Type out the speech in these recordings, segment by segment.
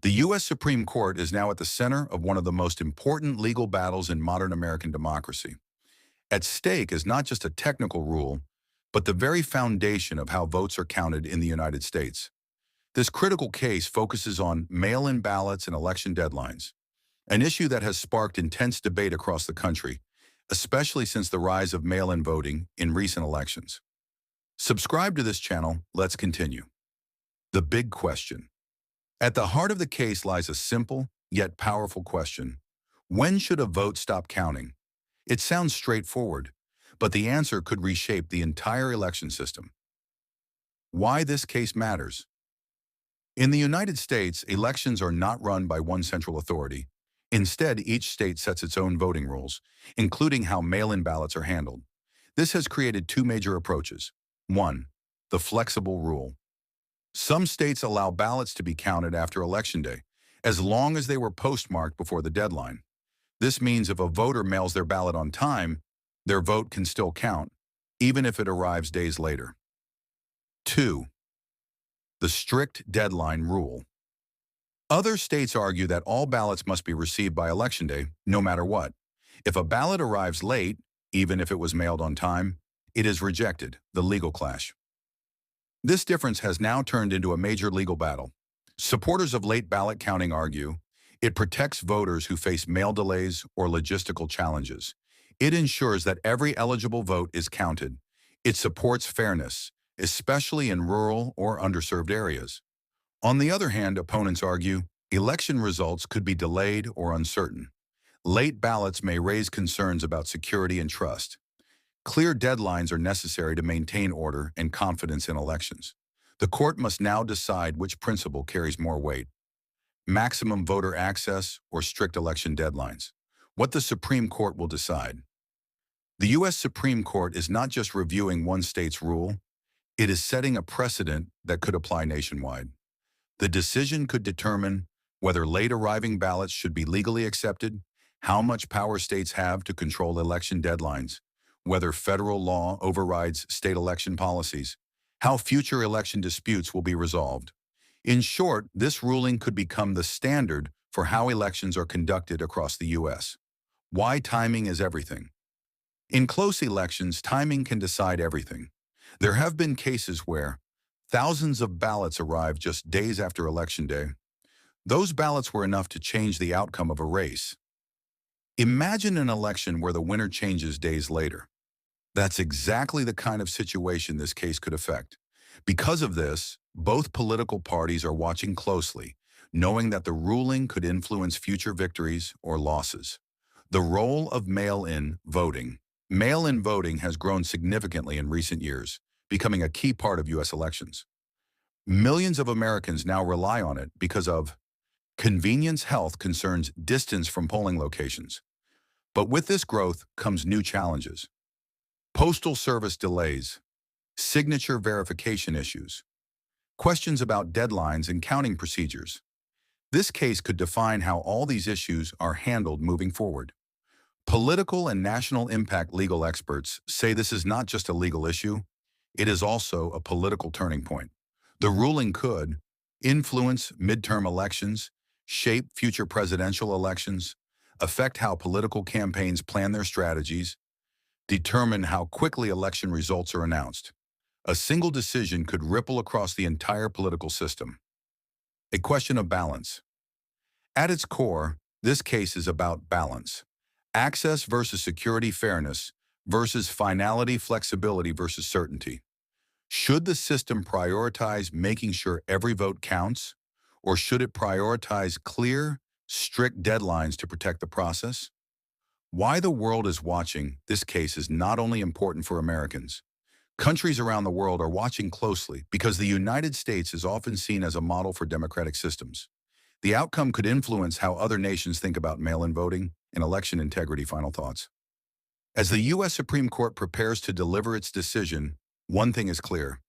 The U.S. Supreme Court is now at the center of one of the most important legal battles in modern American democracy. At stake is not just a technical rule, but the very foundation of how votes are counted in the United States. This critical case focuses on mail-in ballots and election deadlines, an issue that has sparked intense debate across the country, especially since the rise of mail-in voting in recent elections. Subscribe to this channel. Let's continue. The big question. At the heart of the case lies a simple, yet powerful question. When should a vote stop counting? It sounds straightforward, but the answer could reshape the entire election system. Why this case matters? In the United States, elections are not run by one central authority. Instead, each state sets its own voting rules, including how mail-in ballots are handled. This has created two major approaches. One, the flexible rule. Some states allow ballots to be counted after Election Day, as long as they were postmarked before the deadline. This means if a voter mails their ballot on time, their vote can still count, even if it arrives days later. 2. The strict deadline rule. Other states argue that all ballots must be received by Election Day, no matter what. If a ballot arrives late, even if it was mailed on time, it is rejected, the legal clash. This difference has now turned into a major legal battle. Supporters of late ballot counting argue it protects voters who face mail delays or logistical challenges. It ensures that every eligible vote is counted. It supports fairness, especially in rural or underserved areas. On the other hand, opponents argue election results could be delayed or uncertain. Late ballots may raise concerns about security and trust. Clear deadlines are necessary to maintain order and confidence in elections. The court must now decide which principle carries more weight: maximum voter access or strict election deadlines. What the Supreme Court will decide. The U.S. Supreme Court is not just reviewing one state's rule, it is setting a precedent that could apply nationwide. The decision could determine whether late arriving ballots should be legally accepted, how much power states have to control election deadlines, whether federal law overrides state election policies, how future election disputes will be resolved. In short, this ruling could become the standard for how elections are conducted across the U.S. Why timing is everything. In close elections, timing can decide everything. There have been cases where thousands of ballots arrived just days after Election Day. Those ballots were enough to change the outcome of a race. Imagine an election where the winner changes days later. That's exactly the kind of situation this case could affect. Because of this, both political parties are watching closely, knowing that the ruling could influence future victories or losses. The role of mail-in voting. Mail-in voting has grown significantly in recent years, becoming a key part of U.S. elections. Millions of Americans now rely on it because of convenience, health concerns, distance from polling locations. But with this growth comes new challenges. Postal service delays, signature verification issues, questions about deadlines and counting procedures. This case could define how all these issues are handled moving forward. Political and national impact legal experts say this is not just a legal issue, it is also a political turning point. The ruling could influence midterm elections, shape future presidential elections, affect how political campaigns plan their strategies, determine how quickly election results are announced. A single decision could ripple across the entire political system. A question of balance. At its core, this case is about balance. Access versus security, fairness versus finality, flexibility versus certainty. Should the system prioritize making sure every vote counts, or should it prioritize clear, strict deadlines to protect the process? Why the world is watching this case is not only important for Americans. Countries around the world are watching closely because the United States is often seen as a model for democratic systems. The outcome could influence how other nations think about mail-in voting and election integrity. Final thoughts. As the U.S. Supreme Court prepares to deliver its decision, one thing is clear.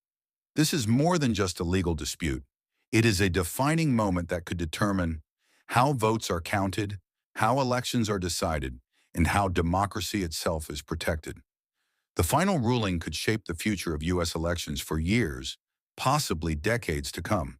This is more than just a legal dispute. It is a defining moment that could determine how votes are counted, how elections are decided, and how democracy itself is protected. The final ruling could shape the future of U.S. elections for years, possibly decades to come.